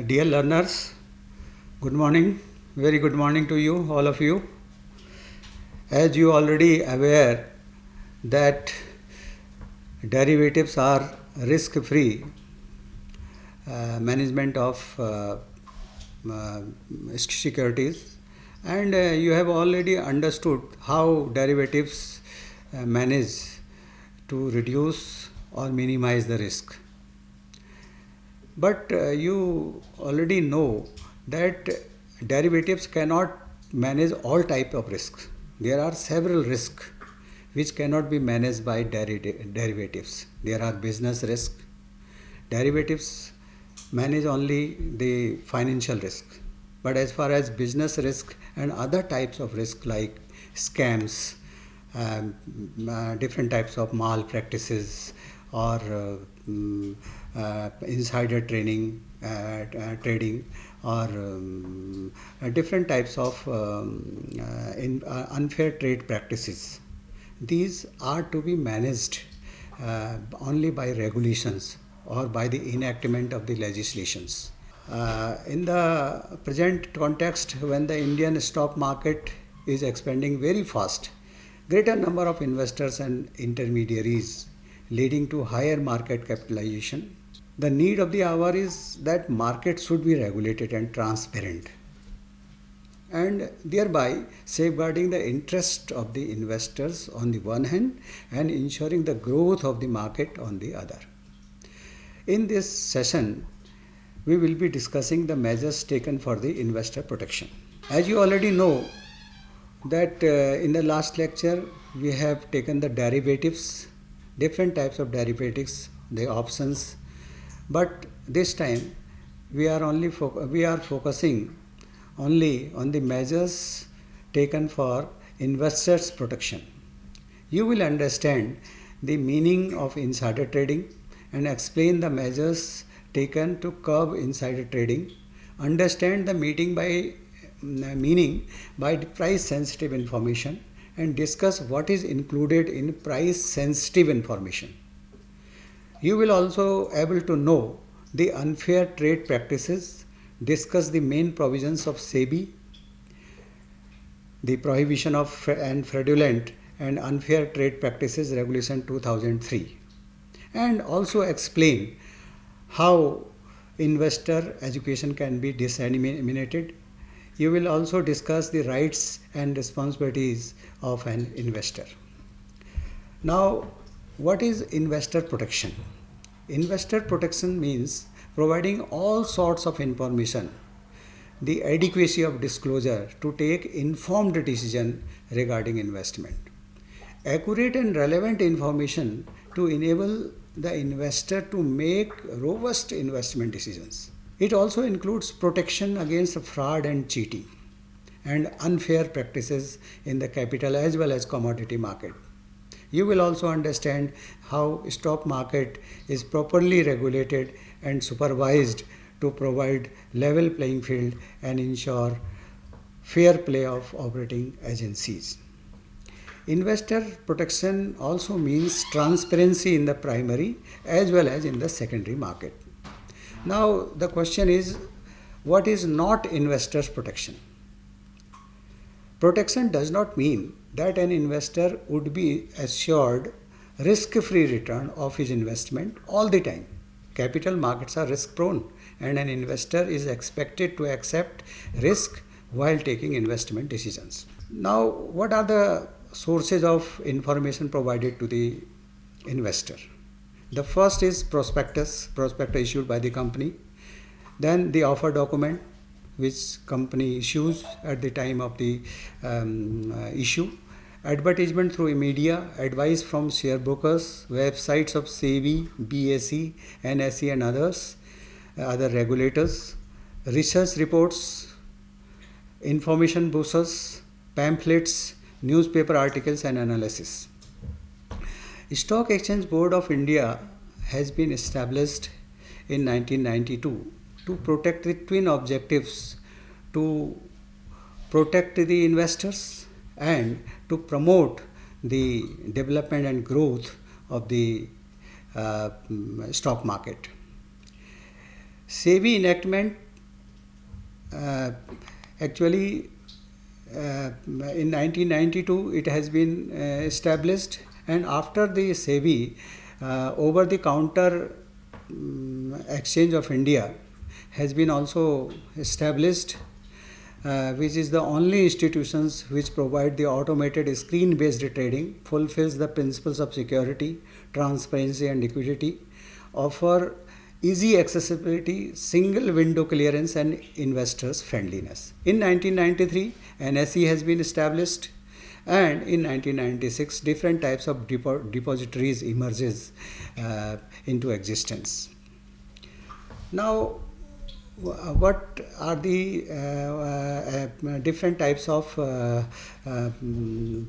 Dear learners, good morning. Very good morning to you, all of you. As you already aware that derivatives are risk-free management of securities, and you have already understood how derivatives manage to reduce or minimize the risk. But you already know that derivatives cannot manage all type of risks. There are several risks which cannot be managed by derivatives. There are business risk. Derivatives manage only the financial risk. But as far as business risk and other types of risk like scams, different types of malpractices or insider trading or different types of unfair trade practices. These are to be managed only by regulations or by the enactment of the legislations. In the present context, when the Indian stock market is expanding very fast, greater number of investors and intermediaries leading to higher market capitalization, the need of the hour is that markets should be regulated and transparent, and thereby safeguarding the interest of the investors on the one hand and ensuring the growth of the market on the other. In this session, we will be discussing the measures taken for the investor protection. As you already know that in the last lecture we have taken the derivatives, different types of derivatives, the options, but this time we are focusing only on the measures taken for investors protection. You will understand the meaning of insider trading and explain the measures taken to curb insider trading, understand the meaning by price sensitive information, and discuss what is included in price sensitive information. You will also able to know the unfair trade practices, discuss the main provisions of SEBI, the prohibition of fraudulent and unfair trade practices regulation 2003, and also explain how investor education can be disseminated. You will also discuss the rights and responsibilities of an investor. Now, what is investor protection? Investor protection means providing all sorts of information, the adequacy of disclosure to take informed decision regarding investment, accurate and relevant information to enable the investor to make robust investment decisions. It also includes protection against fraud and cheating and unfair practices in the capital as well as commodity market. You will also understand how stock market is properly regulated and supervised to provide level playing field and ensure fair play of operating agencies. Investor protection also means transparency in the primary as well as in the secondary market. Now the question is, what is not investor's protection? Protection does not mean that an investor would be assured risk-free return of his investment all the time. Capital markets are risk-prone and an investor is expected to accept risk while taking investment decisions. Now, what are the sources of information provided to the investor? The first is prospectus issued by the company. Then the offer document, which company issues at the time of the issue. Advertisement through media, advice from share brokers, websites of SEBI, BSE, NSE and others, other regulators, research reports, information brochures, pamphlets, newspaper articles and analysis. Stock Exchange Board of India has been established in 1992 to protect the twin objectives, to protect the investors and to promote the development and growth of the stock market. SEBI enactment actually in 1992 it has been established, and after the SEBI, over the counter exchange of India has been also established, which is the only institutions which provide the automated screen based trading, fulfills the principles of security, transparency and liquidity, offer easy accessibility, single window clearance and investors friendliness. In 1993 NSE has been established, and in 1996 different types of depositories emerges into existence. Now, what are the different types of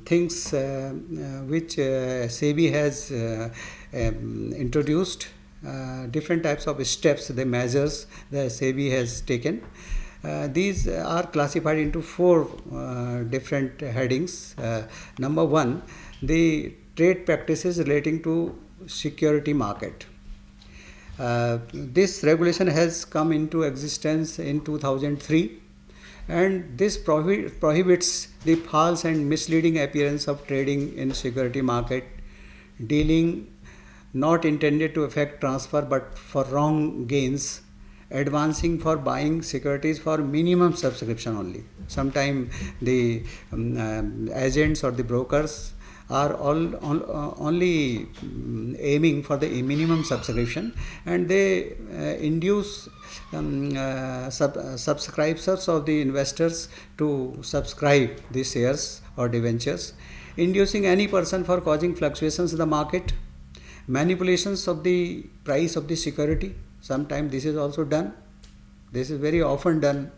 things which SEBI has introduced? Different types of steps, the measures that SEBI has taken. These are classified into four different headings. Number one, the trade practices relating to security market. This regulation has come into existence in 2003, and this prohibits the false and misleading appearance of trading in security market, dealing not intended to affect transfer but for wrong gains, advancing for buying securities for minimum subscription only. Sometimes the agents or the brokers are only aiming for the minimum subscription, and they induce subscribers of the investors to subscribe the shares or debentures, inducing any person for causing fluctuations in the market, manipulations of the price of the security. Sometimes this is also done. This is very often done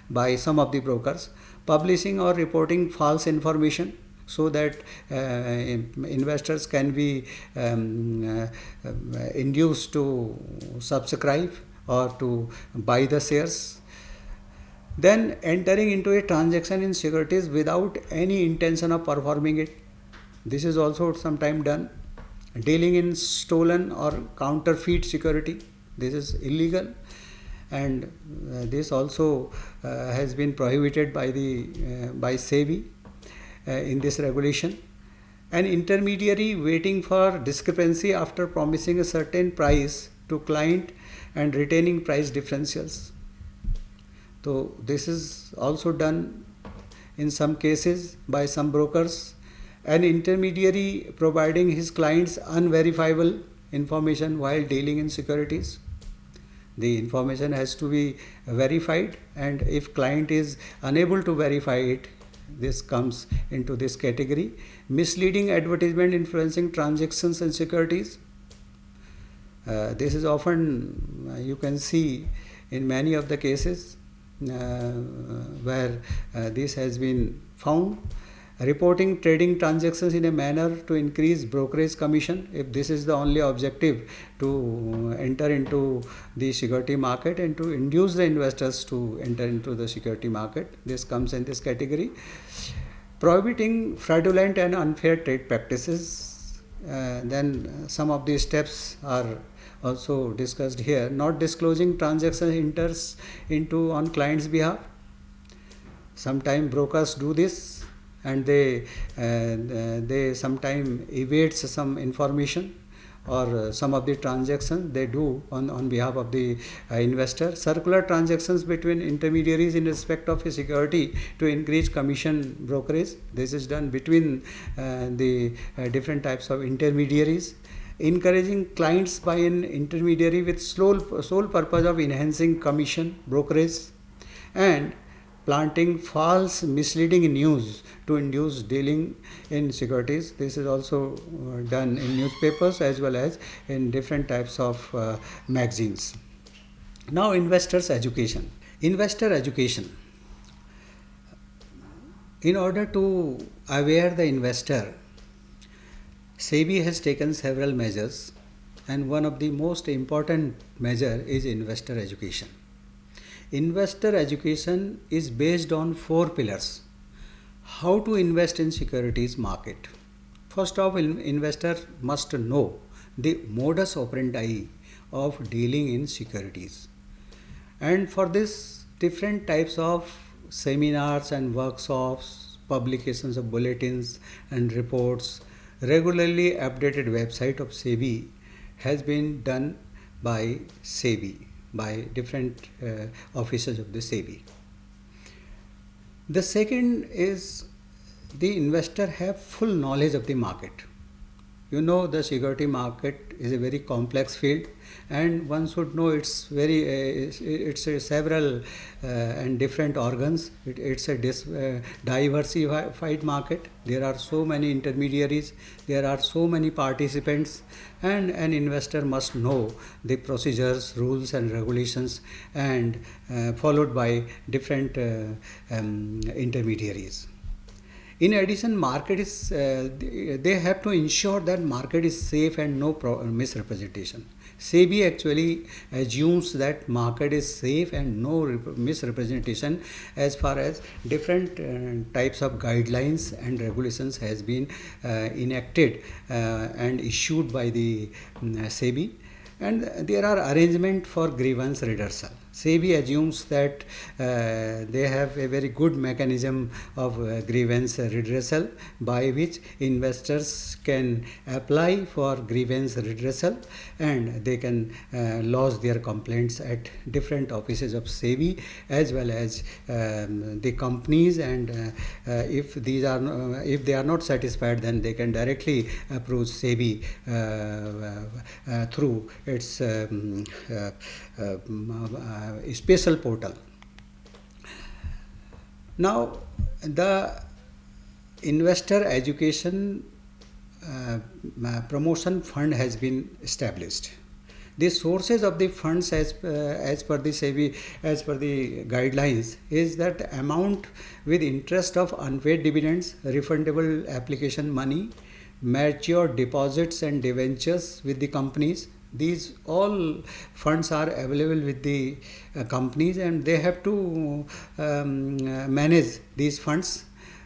by some of the brokers, publishing or reporting false information so that investors can be induced to subscribe or to buy the shares. Then entering into a transaction in securities without any intention of performing it. This is also sometimes done. Dealing in stolen or counterfeit security. This is illegal, and this also has been prohibited by SEBI in this regulation. An intermediary waiting for discrepancy after promising a certain price to client and retaining price differentials. So this is also done in some cases by some brokers. An intermediary providing his clients unverifiable information while dealing in securities. The information has to be verified, and if client is unable to verify it, this comes into this category. Misleading advertisement influencing transactions in securities. This is often you can see in many of the cases where this has been found. Reporting trading transactions in a manner to increase brokerage commission, if this is the only objective, to enter into the security market and to induce the investors to enter into the security market. This comes in this category. Prohibiting fraudulent and unfair trade practices. Then some of these steps are also discussed here. Not disclosing transaction enters into on client's behalf. Sometimes brokers do this, and they sometimes evade some information or some of the transactions they do on behalf of the investor. Circular transactions between intermediaries in respect of a security to increase commission brokerage. This is done between the different types of intermediaries. Encouraging clients by an intermediary with sole purpose of enhancing commission brokerage, and planting false misleading news to induce dealing in securities. This is also done in newspapers as well as in different types of magazines. Now, investors education. Investor education. In order to aware the investor, SEBI has taken several measures, and one of the most important measure is investor education. Investor education is based on 4 pillars. How to invest in securities market. First of all, investor must know the modus operandi of dealing in securities. And for this, different types of seminars and workshops, publications of bulletins and reports, regularly updated website of SEBI has been done by SEBI, by different officers of the SEBI. The second is the investor have full knowledge of the market. You know, the security market is a very complex field, and one should know it's a several and different organs. It's a diversified market. There are so many intermediaries, there are so many participants, and an investor must know the procedures, rules and regulations, and followed by different intermediaries. In addition, market is they have to ensure that market is safe and no misrepresentation. SEBI actually assumes that market is safe and no misrepresentation as far as different types of guidelines and regulations has been enacted and issued by the SEBI. And there are arrangements for grievance redressal. SEBI assumes that they have a very good mechanism of grievance redressal by which investors can apply for grievance redressal, and they can lodge their complaints at different offices of SEBI as well as the companies, and if they are not satisfied, then they can directly approach SEBI through its special portal. Now, the investor education promotion fund has been established. The sources of the funds as per the SEBI, as per the guidelines, is that amount with interest of unpaid dividends, refundable application money, mature deposits and debentures with the companies. These all funds are available with the companies, and they have to manage these funds,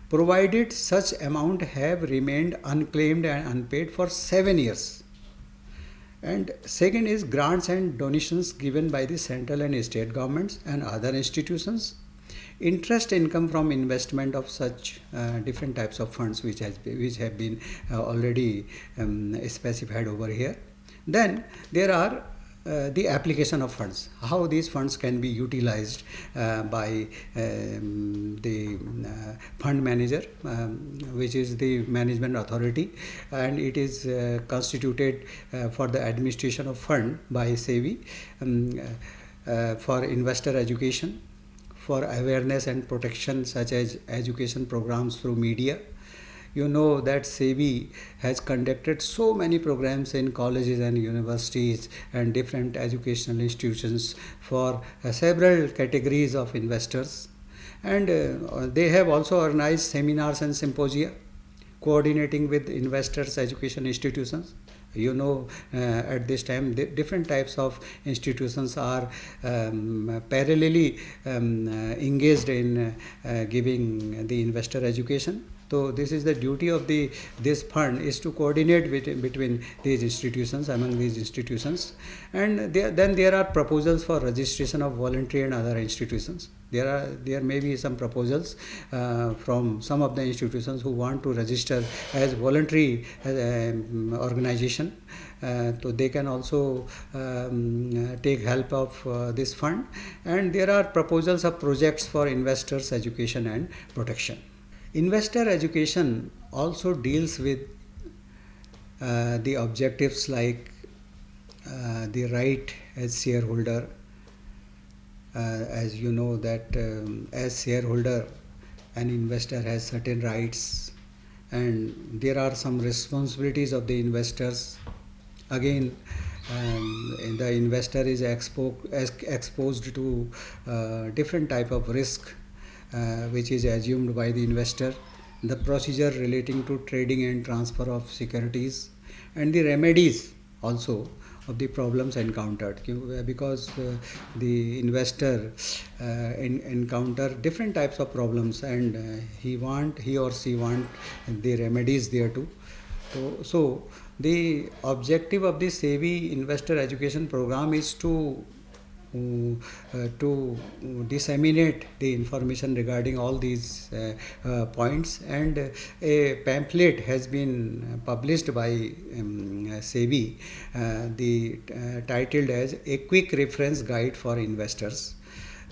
provided such amount have remained unclaimed and unpaid for 7 years. And second is grants and donations given by the central and state governments and other institutions. Interest income from investment of such different types of funds which have been already specified over here. Then there are the application of funds, how these funds can be utilized by the fund manager, which is the management authority, and it is constituted for the administration of fund by SEBI for investor education, for awareness and protection such as education programs through media. You know that SEBI has conducted so many programs in colleges and universities and different educational institutions for several categories of investors, and they have also organized seminars and symposia coordinating with investors education institutions. You know, at this time different types of institutions are parallelly engaged in giving the investor education. So this is the duty of this fund, is to coordinate between these institutions, among these institutions. And then there are proposals for registration of voluntary and other institutions. There may be some proposals from some of the institutions who want to register as voluntary organization. So they can also take help of this fund. And there are proposals of projects for investors education and protection. Investor education also deals with the objectives like the right as shareholder. As you know that as shareholder, an investor has certain rights, and there are some responsibilities of the investors. Again, the investor is exposed to different type of risk which is assumed by the investor, the procedure relating to trading and transfer of securities, and the remedies also of the problems encountered, because the investor encounter different types of problems, and he or she want the remedies there too. So The objective of the SEBI investor education program is to disseminate the information regarding all these points, and a pamphlet has been published by SEBI, titled as a quick reference guide for investors.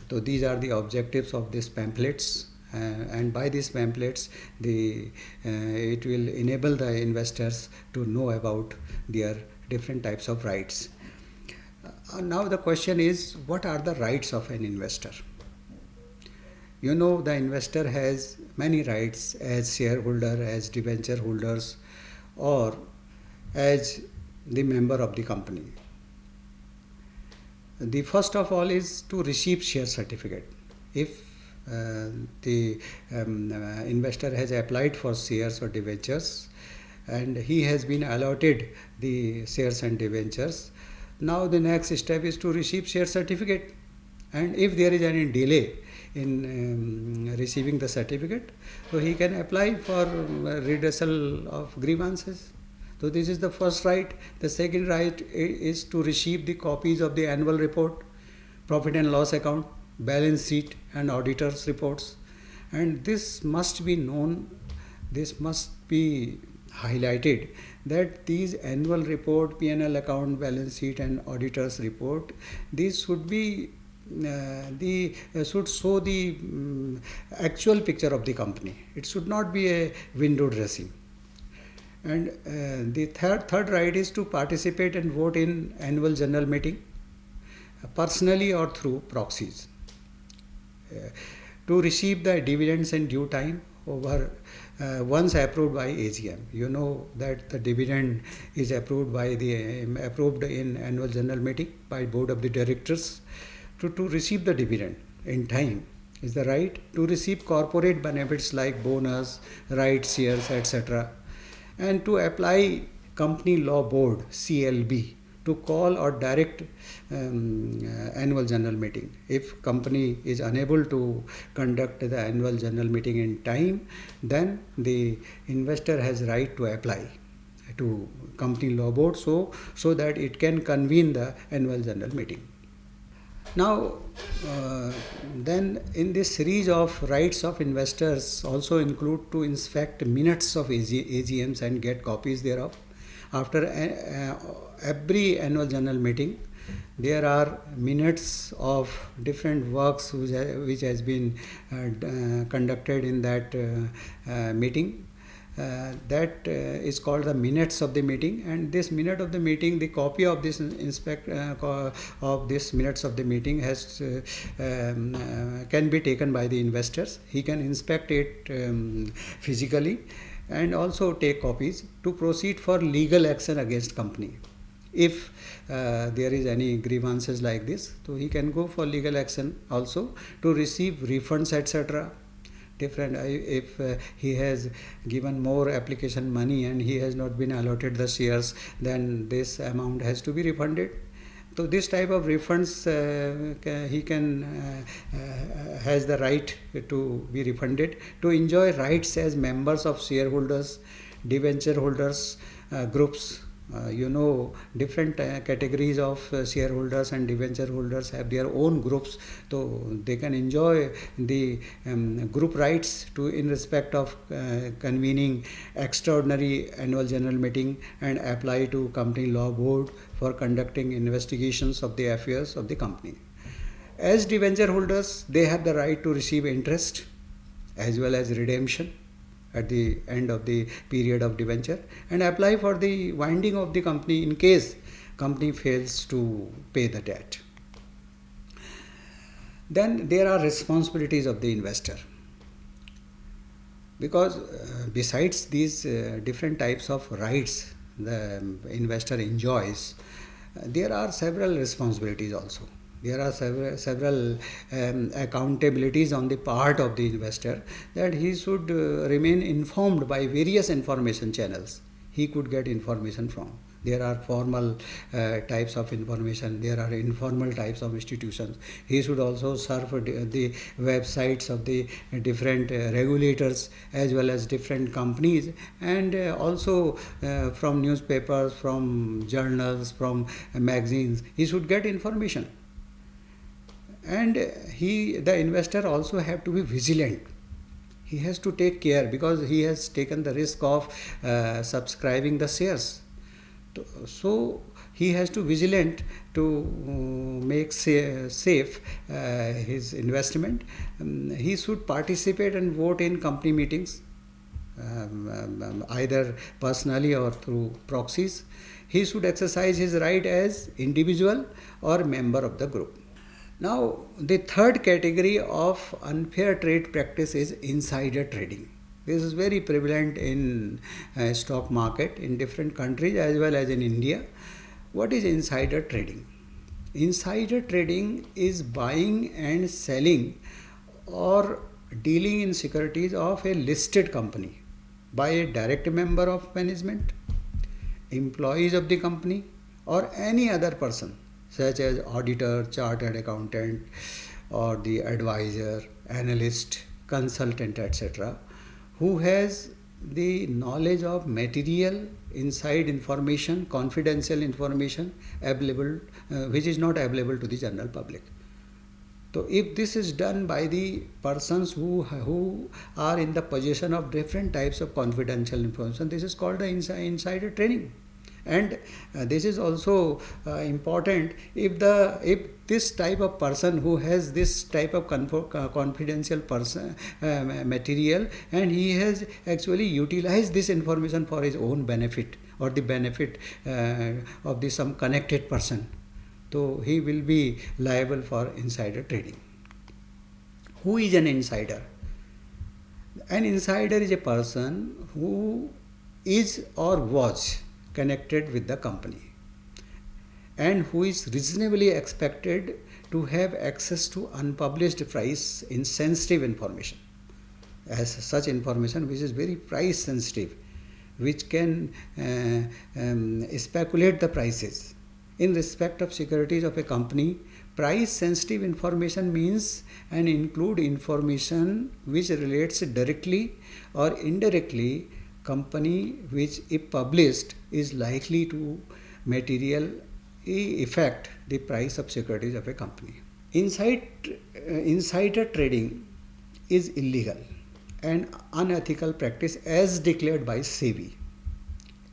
So these are the objectives of these pamphlets, and by these pamphlets it will enable the investors to know about their different types of rights. Now the question is, what are the rights of an investor? You know, the investor has many rights as shareholder, as debenture holders, or as the member of the company. The first of all is to receive share certificate. If the investor has applied for shares or debentures and he has been allotted the shares and debentures, now the next step is to receive share certificate. And if there is any delay in receiving the certificate, so he can apply for redressal of grievances. So this is the first right. The second right is to receive the copies of the annual report, profit and loss account, balance sheet and auditors reports. And this must be known, this must be highlighted, that these annual report, P&L account, balance sheet and auditors report, these should be should show the actual picture of the company. It should not be a window dressing. And the third right is to participate and vote in annual general meeting, personally or through proxies. To receive the dividends in due time over once approved by AGM. You know that the dividend is approved in annual general meeting by board of the directors. To receive the dividend in time is the right. To receive corporate benefits like bonus, rights, shares, etc. And to apply company law board CLB to call or direct annual general meeting. If company is unable to conduct the annual general meeting in time, then the investor has right to apply to company law board so that it can convene the annual general meeting. Now, then in this series of rights of investors also include to inspect minutes of AGMs and get copies thereof. After every annual general meeting, there are minutes of different works which has been conducted in that meeting. That is called the minutes of the meeting, and this minute of the meeting, the copy of this of this minutes of the meeting has can be taken by the investors. He can inspect it physically and also take copies to proceed for legal action against company. If there is any grievances like this, so he can go for legal action also to receive refunds, etc. Different, if he has given more application money and he has not been allotted the shares, then this amount has to be refunded. So this type of refunds he can has the right to be refunded. To enjoy rights as members of shareholders, debenture holders groups. You know, different categories of shareholders and debenture holders have their own groups, so they can enjoy the group rights in respect of convening extraordinary annual general meeting and apply to company law board for conducting investigations of the affairs of the company. As debenture holders, they have the right to receive interest as well as redemption at the end of the period of debenture and apply for the winding of the company in case company fails to pay the debt. Then there are responsibilities of the investor, because besides these different types of rights the investor enjoys, there are several responsibilities also. There are several accountabilities on the part of the investor, that he should remain informed by various information channels he could get information from. There are formal types of information, there are informal types of institutions. He should also surf the websites of the different regulators as well as different companies, and also from newspapers, from journals, from magazines. He should get information. And the investor also have to be vigilant. He has to take care because he has taken the risk of subscribing the shares. So he has to vigilant to make safe his investment. He should participate and vote in company meetings, either personally or through proxies. He should exercise his right as individual or member of the group. Now, the third category of unfair trade practice is insider trading. This is very prevalent in stock market in different countries as well as in India. What is insider trading? Insider trading is buying and selling or dealing in securities of a listed company by a direct member of management, employees of the company, or any other person such as auditor, chartered accountant, or the advisor, analyst, consultant, etc., who has the knowledge of material, inside information, confidential information available, which is not available to the general public. So if this is done by the persons who are in the possession of different types of confidential information, this is called the insider trading. And this is also important if this type of person who has this type of confidential material, and he has actually utilized this information for his own benefit or the benefit of some connected person, so he will be liable for insider trading. Who is an insider? An insider is a person who is or was connected with the company and who is reasonably expected to have access to unpublished price in sensitive information, as such information which is very price sensitive, which can speculate the prices. In respect of securities of a company, price sensitive information means and include information which relates directly or indirectly company, which if published is likely to materially affect the price of securities of a company. Insider trading is illegal and unethical practice as declared by SEBI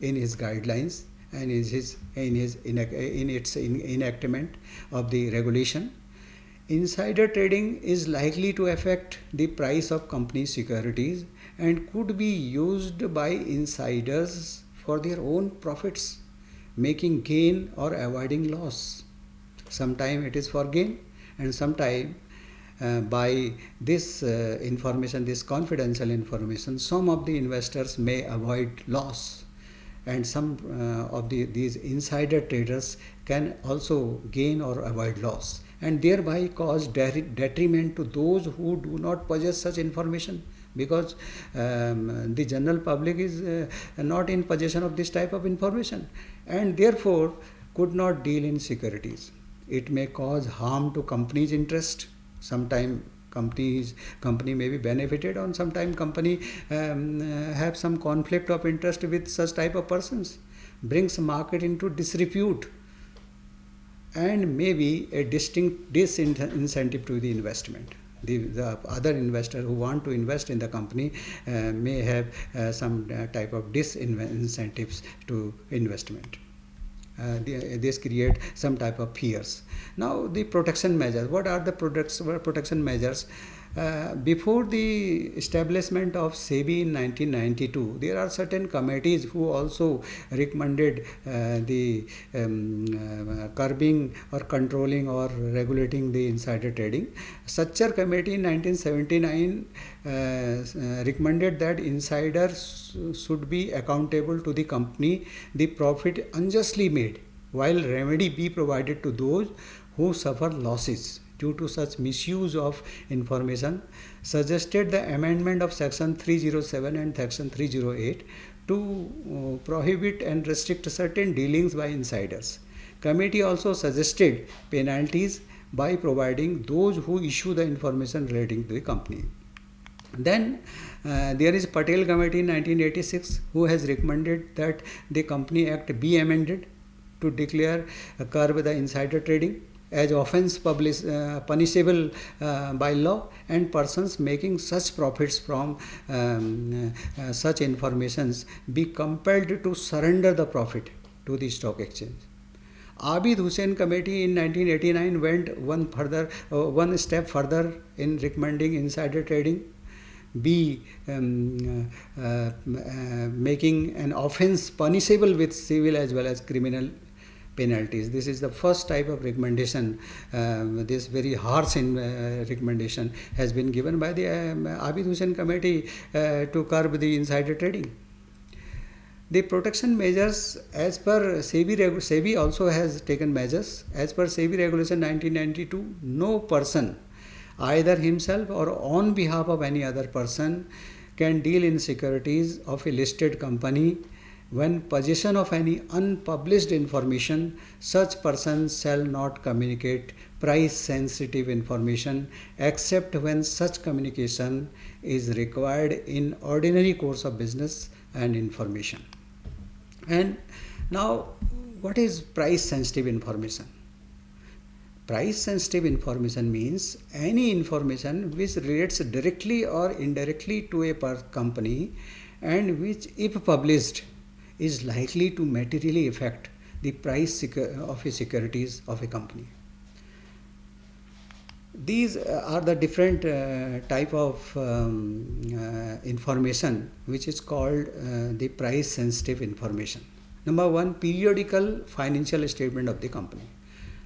in his guidelines and in its enactment of the regulation. Insider trading is likely to affect the price of company securities and could be used by insiders for their own profits, making gain or avoiding loss. Sometimes it is for gain, and sometimes by this information, this confidential information, some of the investors may avoid loss, and some of these insider traders can also gain or avoid loss, and thereby cause detriment to those who do not possess such information, because the general public is not in possession of this type of information and therefore could not deal in securities. It may cause harm to company's interest. Sometimes company may be benefited, or sometimes company have some conflict of interest with such type of persons, brings market into disrepute, and maybe a distinct disincentive to the investment. The other investor who want to invest in the company may have some type of disincentives to investment. This create some type of fears. Now the protection measures. What are the protection measures? Before the establishment of SEBI in 1992, there are certain committees who also recommended the curbing or controlling or regulating the insider trading. Suchar committee in 1979 recommended that insiders should be accountable to the company the profit unjustly made, while remedy be provided to those who suffer losses due to such misuse of information. Suggested the amendment of section 307 and section 308 to prohibit and restrict certain dealings by insiders. Committee also suggested penalties by providing those who issue the information relating to the company. Then there is Patel Committee in 1986 who has recommended that the Company Act be amended to declare curb the insider trading as offence punishable by law, and persons making such profits from such informations be compelled to surrender the profit to the stock exchange. Abid Hussain Committee in 1989 went one step further in recommending insider trading be making an offence punishable with civil as well as criminal penalties. This is the first type of recommendation. This very harsh recommendation has been given by the Abid Hussain Committee to curb the insider trading. The protection measures as per SEBI also has taken measures. As per SEBI Regulation 1992, no person, either himself or on behalf of any other person, can deal in securities of a listed company. When possession of any unpublished information, such persons shall not communicate price sensitive information except when such communication is required in ordinary course of business and information. And now, what is price sensitive information? Price sensitive information means any information which relates directly or indirectly to a company and which, if published, is likely to materially affect the price of a securities of a company. These are the different type of information which is called the price sensitive information. Number one, periodical financial statement of the company,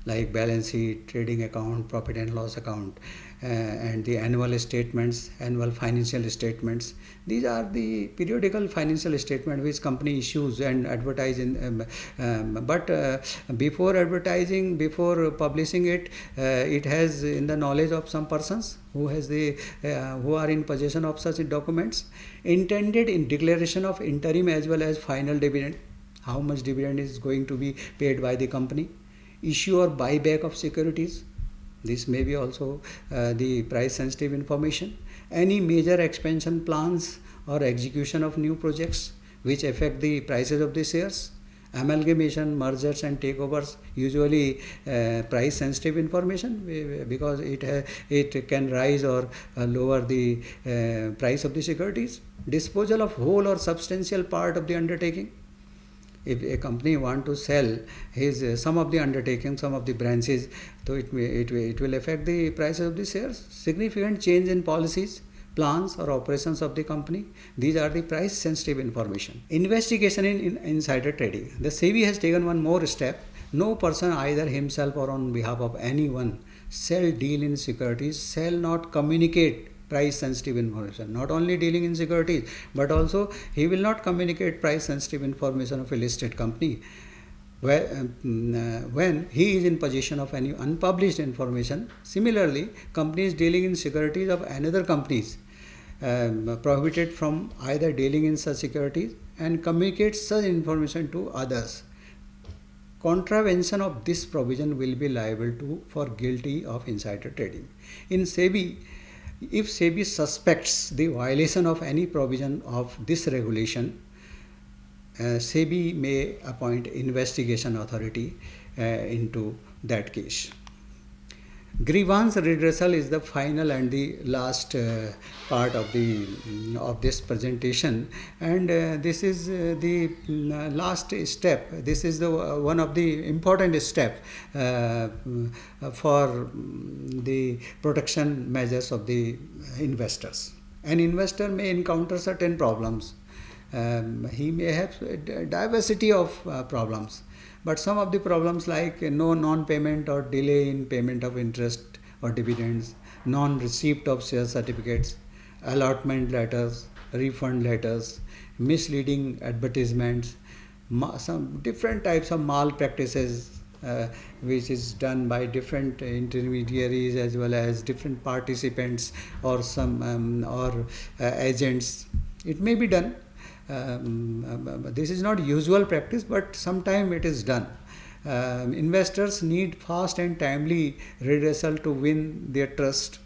like balance sheet, trading account, profit and loss account, and the annual statements, annual financial statements. These are the periodical financial statement which company issues and advertise in. But before advertising, before publishing it, it has in the knowledge of some persons who are in possession of such documents, intended in declaration of interim as well as final dividend. How much dividend is going to be paid by the company? Issue or buyback of securities. This may be also the price sensitive information. Any major expansion plans or execution of new projects which affect the prices of the shares. Amalgamation, mergers and takeovers, usually price sensitive information because it can rise or lower the price of the securities. Disposal of whole or substantial part of the undertaking. If a company want to sell his some of the undertaking, some of the branches, so it will affect the prices of the shares. Significant change in policies, plans or operations of the company. These are the price sensitive information. Investigation in insider trading. The SEBI has taken one more step. No person, either himself or on behalf of anyone, shall deal in securities, shall not communicate price sensitive information. Not only dealing in securities, but also he will not communicate price sensitive information of a listed company when he is in possession of any unpublished information. Similarly, companies dealing in securities of another companies prohibited from either dealing in such securities and communicate such information to others. Contravention of this provision will be liable for guilty of insider trading. In SEBI, if SEBI suspects the violation of any provision of this regulation, SEBI may appoint investigation authority into that case. Grievance redressal is the final and the last part of this presentation, and this is the last step. This is the one of the important step for the protection measures of the investors. An investor may encounter certain problems. He may have a diversity of problems. But some of the problems like no non-payment or delay in payment of interest or dividends, non-receipt of share certificates, allotment letters, refund letters, misleading advertisements, some different types of malpractices which is done by different intermediaries as well as different participants or some agents. It may be done. This is not usual practice, but sometime it is done. Investors need fast and timely redressal to win their trust.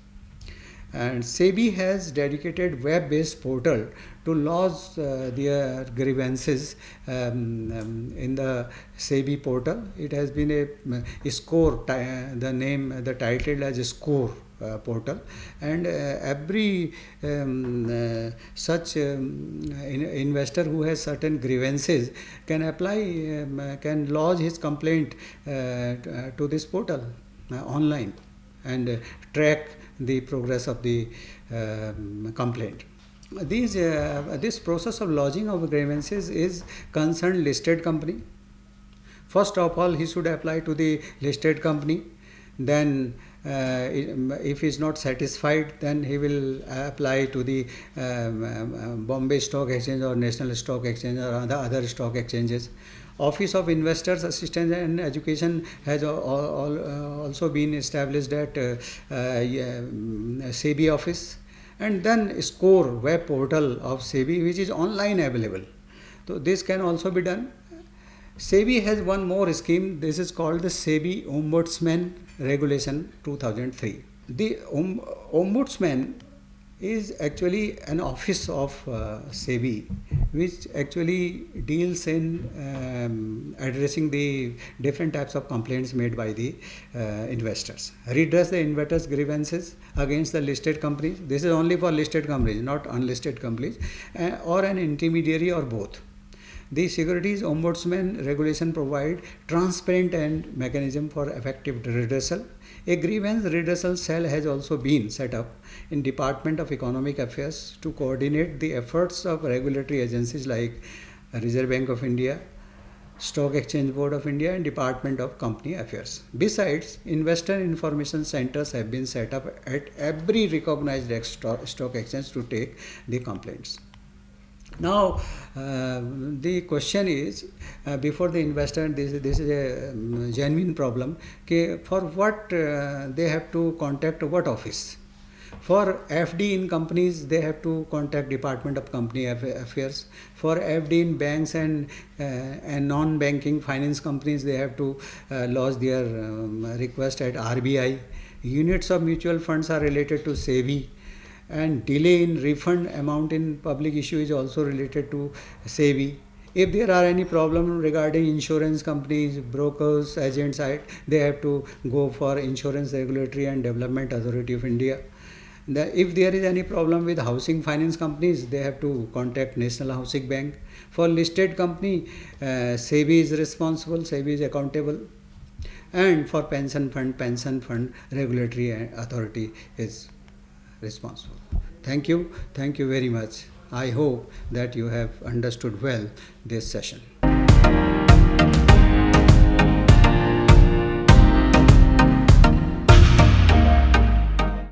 And SEBI has dedicated web-based portal to lodge their grievances in the SEBI portal. It has been a score, the title as a score portal, and every such investor who has certain grievances can apply, can lodge his complaint to this portal online, and track the progress of the complaint. This process of lodging of grievances is concerned listed company. First of all, he should apply to the listed company. Then, if he is not satisfied, then he will apply to the Bombay Stock Exchange or National Stock Exchange or the other stock exchanges. Office of Investors Assistance and Education has also been established at SEBI office, and then SCORE web portal of SEBI, which is online available. So this can also be done. SEBI has one more scheme. This is called the SEBI Ombudsman Regulation 2003. The Ombudsman is actually an office of SEBI, which actually deals in addressing the different types of complaints made by the investors. Redress the investors' grievances against the listed companies. This is only for listed companies, not unlisted companies, or an intermediary, or both. The Securities Ombudsman Regulation provide transparent and mechanism for effective redressal. A grievance redressal cell has also been set up in Department of Economic Affairs to coordinate the efforts of regulatory agencies like Reserve Bank of India, Stock Exchange Board of India, and Department of Company Affairs. Besides, investor information centers have been set up at every recognized stock exchange to take the complaints. Now, the question is, before the investor, this is a genuine problem, for what they have to contact what office? For FD in companies, they have to contact Department of Company Affairs. For FD in banks and non-banking finance companies, they have to lodge their request at RBI. Units of mutual funds are related to SEBI. And delay in refund amount in public issue is also related to SEBI. If there are any problem regarding insurance companies, brokers, agents, they have to go for Insurance Regulatory and Development Authority of India. If there is any problem with housing finance companies, they have to contact National Housing Bank. For listed company, SEBI is responsible, SEBI is accountable. And for pension fund regulatory authority is responsible. Thank you very much. I hope that you have understood well this session.